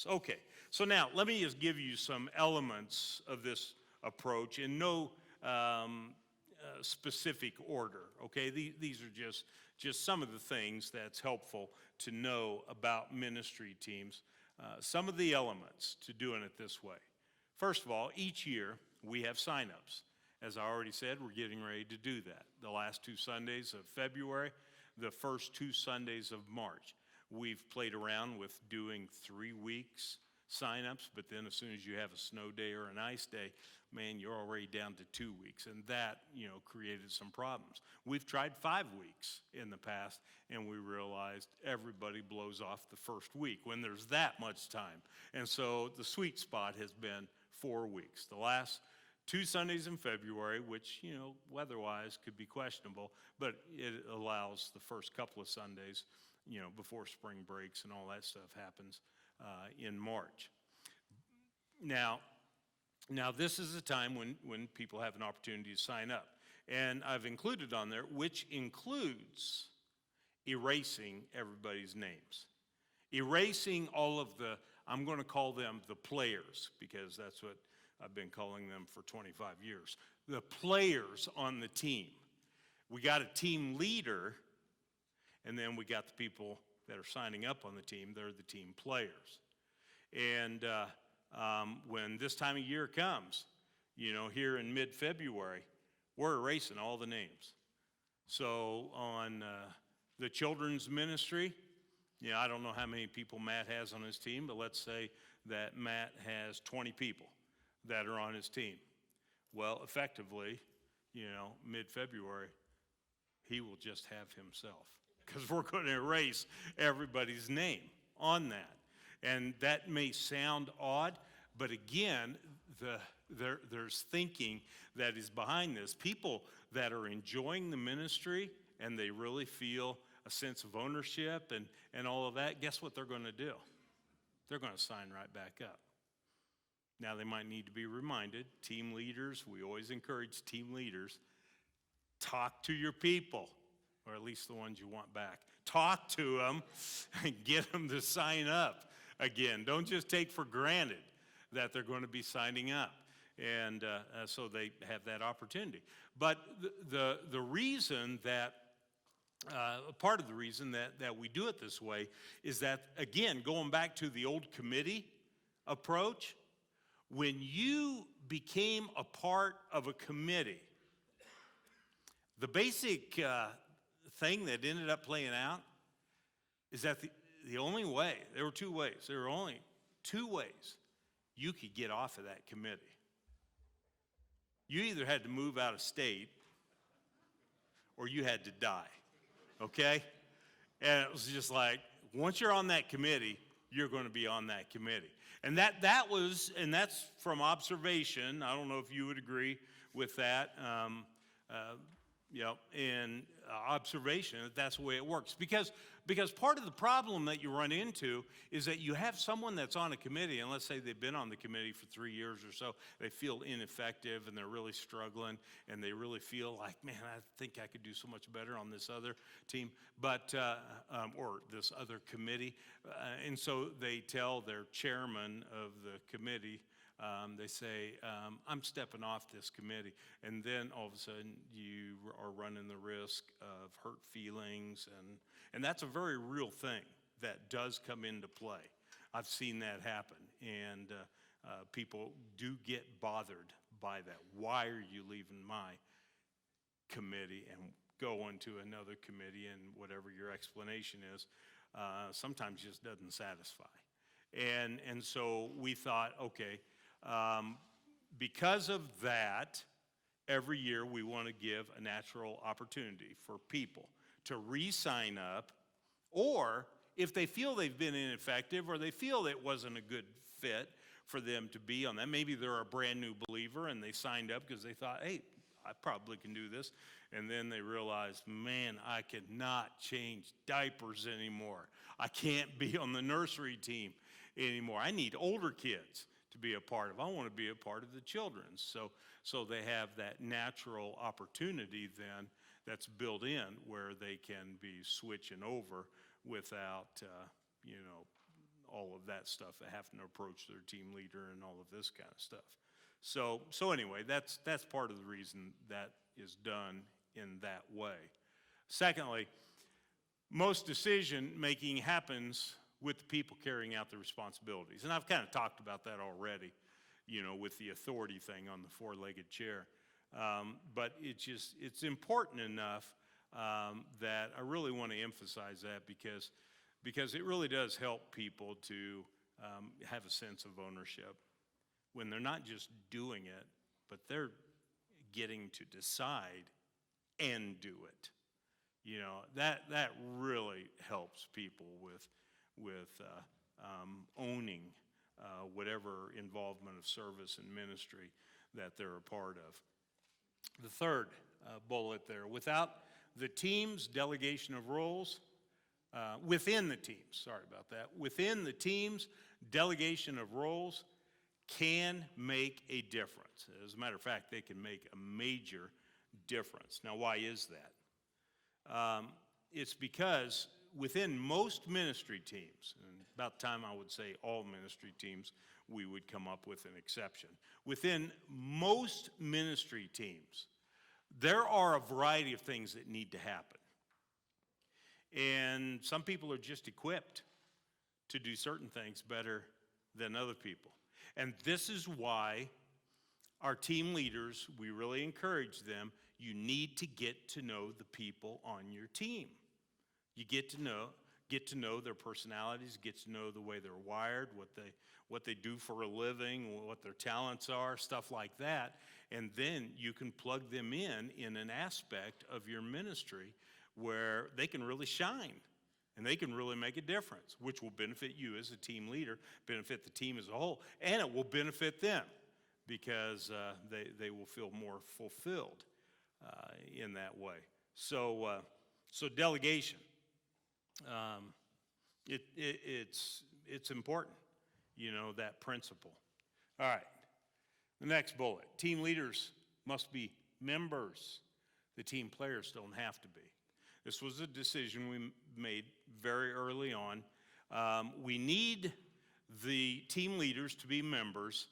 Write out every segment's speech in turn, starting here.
Okay, so now let me just give you some elements of this approach in no specific order. Okay, these are just some of the things that's helpful to know about ministry teams. Some of the elements to doing it this way. First of all, each year we have signups. As I already said, we're getting ready to do that. The last 2 Sundays of February, the first 2 Sundays of March. We've played around with doing 3 weeks signups, but then as soon as you have a snow day or an ice day, man, you're already down to 2 weeks, and that, created some problems. We've tried 5 weeks in the past, and we realized everybody blows off the first week when there's that much time. And so the sweet spot has been 4 weeks. The last 2 Sundays in February, which, weather-wise could be questionable, but it allows the first couple of Sundays, before spring breaks and all that stuff happens in March. Now this is a time when people have an opportunity to sign up. And I've included on there, which includes erasing everybody's names. Erasing all of I'm going to call them the players, because that's what I've been calling them for 25 years. The players on the team. We got a team leader, and then we got the people that are signing up on the team. They're the team players. And when this time of year comes, here in mid-February, we're erasing all the names. So on the children's ministry, I don't know how many people Matt has on his team, but let's say that Matt has 20 people that are on his team. Well, effectively, mid-February, he will just have himself, because we're going to erase everybody's name on that. And that may sound odd, but again, there's thinking that is behind this. People that are enjoying the ministry and they really feel a sense of ownership and all of that, guess what they're going to do? They're going to sign right back up. Now, they might need to be reminded, team leaders, we always encourage team leaders, talk to your people, or at least the ones you want back. Talk to them and get them to sign up again. Don't just take for granted that they're going to be signing up. And so they have that opportunity. But the reason that, part of the reason that we do it this way is that, again, going back to the old committee approach, when you became a part of a committee, the basic thing that ended up playing out is that the only way, there were 2 ways, there were only 2 ways you could get off of that committee. You either had to move out of state or you had to die, okay? And it was just like, once you're on that committee, you're going to be on that committee. And that's from observation. I don't know if you would agree with that. In observation, that's the way it works. Because part of the problem that you run into is that you have someone that's on a committee, and let's say they've been on the committee for 3 years or so, they feel ineffective and they're really struggling, and they really feel like, man, I think I could do so much better on this other team, or this other committee. And so they tell their chairman of the committee, they say, I'm stepping off this committee. And then all of a sudden you are running the risk of hurt feelings. And that's a very real thing that does come into play. I've seen that happen. And people do get bothered by that. Why are you leaving my committee and going to another committee? And whatever your explanation is, sometimes just doesn't satisfy. And so we thought, okay, because of that, every year we want to give a natural opportunity for people to re-sign up, or if they feel they've been ineffective or they feel it wasn't a good fit for them to be on that. Maybe they're a brand new believer and they signed up because they thought, hey, I probably can do this. And then they realized, man, I cannot change diapers anymore. I can't be on the nursery team anymore. I need older kids to be a part of. I want to be a part of the children's. So they have that natural opportunity then that's built in where they can be switching over without, all of that stuff, having to approach their team leader and all of this kind of stuff. So anyway, that's part of the reason that is done in that way. Secondly, most decision making happens with the people carrying out the responsibilities. And I've kind of talked about that already, with the authority thing on the four-legged chair. But it's important enough that I really want to emphasize that because it really does help people to have a sense of ownership when they're not just doing it, but they're getting to decide and do it. That really helps people with owning whatever involvement of service and ministry that they're a part of. The third bullet there, without the team's delegation of roles, within the team's delegation of roles can make a difference. As a matter of fact, they can make a major difference. Now, why is that? It's because within most ministry teams, and about time I would say all ministry teams, we would come up with an exception. Within most ministry teams, there are a variety of things that need to happen. And some people are just equipped to do certain things better than other people. And this is why our team leaders, we really encourage them, you need to get to know the people on your team. You get to know their personalities, get to know the way they're wired, what they do for a living, what their talents are, stuff like that. And then you can plug them in an aspect of your ministry where they can really shine and they can really make a difference, which will benefit you as a team leader, benefit the team as a whole, and it will benefit them because they will feel more fulfilled in that way. So delegation, it's important, that principle. All right, the next bullet, team leaders must be members. The team players don't have to be. This was a decision we made very early on. We need the team leaders to be members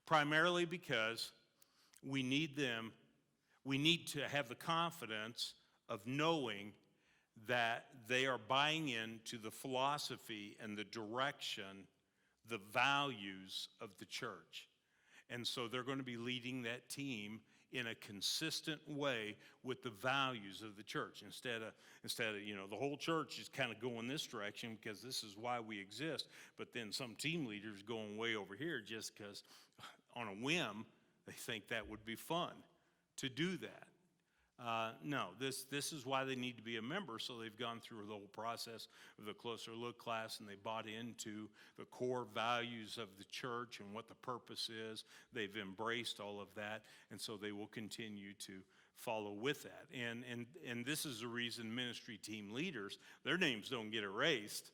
primarily because we need to have the confidence of knowing that they are buying into the philosophy and the direction, the values of the church. And so they're going to be leading that team in a consistent way with the values of the church. Instead of the whole church is kind of going this direction because this is why we exist, but then some team leaders going way over here just because on a whim they think that would be fun to do that. No, this is why they need to be a member, so they've gone through the whole process of the Closer Look class, and they bought into the core values of the church and what the purpose is. They've embraced all of that, and so they will continue to follow with that. And this is the reason ministry team leaders, their names don't get erased,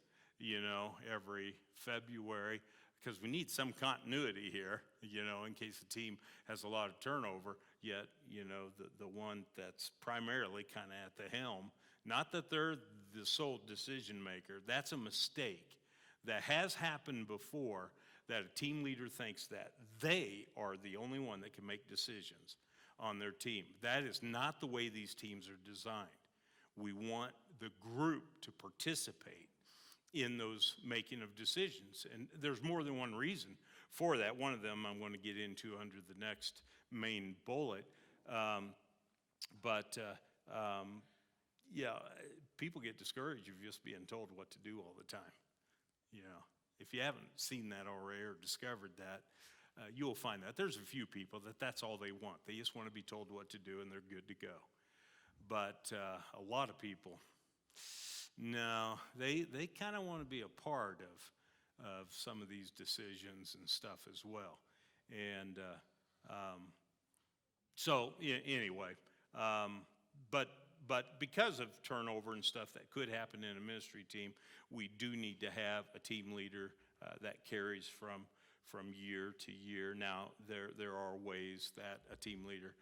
every February, because we need some continuity here, in case the team has a lot of turnover, yet, the one that's primarily kind of at the helm, not that they're the sole decision maker, that's a mistake that has happened before, that a team leader thinks that they are the only one that can make decisions on their team. That is not the way these teams are designed. We want the group to participate in those making of decisions. And there's more than one reason for that. One of them I'm going to get into under the next main bullet. People get discouraged of just being told what to do all the time. If you haven't seen that already or discovered that, you'll find that there's a few people that's all they want. They just want to be told what to do and they're good to go. But a lot of people, no, they kind of want to be a part of some of these decisions and stuff as well. And but because of turnover and stuff that could happen in a ministry team, we do need to have a team leader that carries from year to year. Now, there are ways that a team leader,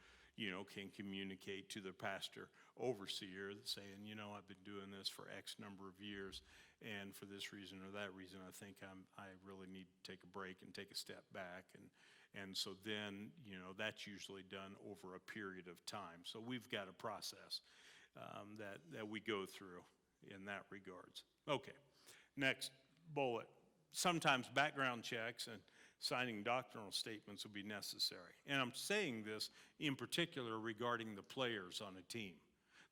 can communicate to their pastor overseer saying, I've been doing this for X number of years, and for this reason or that reason, I think I really need to take a break and take a step back. And so then, that's usually done over a period of time. So we've got a process that we go through in that regards. Okay, next bullet. Sometimes background checks and signing doctrinal statements will be necessary. And I'm saying this in particular regarding the players on a team.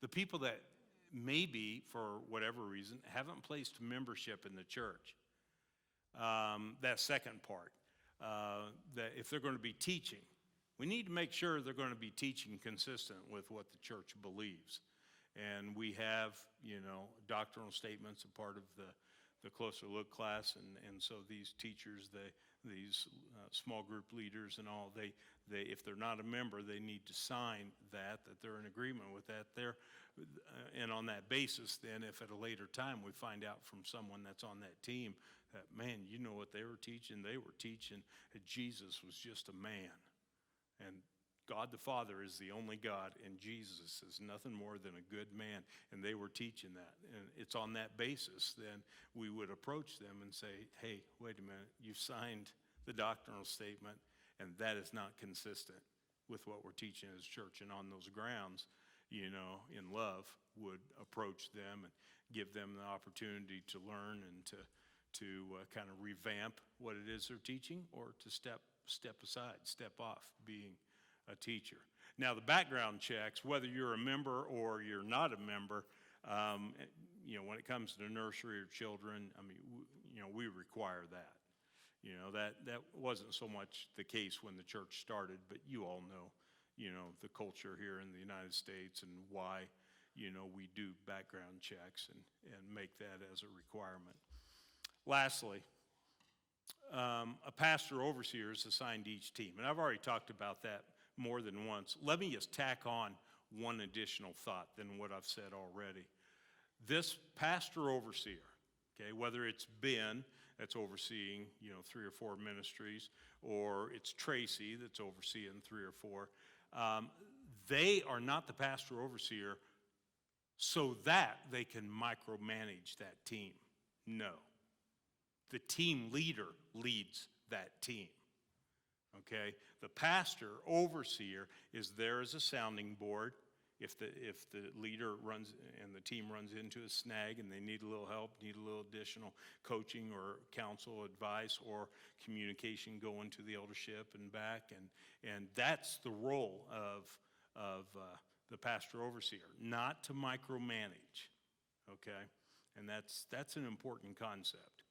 The people that maybe, for whatever reason, haven't placed membership in the church. That second part, that if they're going to be teaching, we need to make sure they're going to be teaching consistent with what the church believes. And we have, doctrinal statements, a part of the closer look class, and so these teachers, these small group leaders and all, they if they're not a member, they need to sign that they're in agreement with that. And on that basis, then, if at a later time we find out from someone that's on that team that, man, you know what they were teaching that Jesus was just a man, and God the Father is the only God, and Jesus is nothing more than a good man, and they were teaching that. And it's on that basis, then, we would approach them and say, hey, wait a minute, you signed the doctrinal statement, and that is not consistent with what we're teaching as church. And on those grounds, in love, would approach them and give them the opportunity to learn and to kind of revamp what it is they're teaching, or to step aside, step off being a teacher. Now, the background checks, whether you're a member or you're not a member, when it comes to nursery or children, we require that. That wasn't so much the case when the church started, but you all know, the culture here in the United States and why, we do background checks and make that as a requirement. Lastly, a pastor overseer is assigned to each team. And I've already talked about that more than once. Let me just tack on one additional thought than what I've said already. This pastor overseer, okay, whether it's Ben that's overseeing, 3 or 4 ministries, or it's Tracy that's overseeing 3 or 4, they are not the pastor overseer so that they can micromanage that team. No. The team leader leads that team. Okay? The pastor overseer is there as a sounding board. If the leader runs and the team runs into a snag and they need a little help, need a little additional coaching or counsel, advice, or communication going to the eldership and back, and that's the role of the pastor overseer, not to micromanage. Okay, and that's an important concept.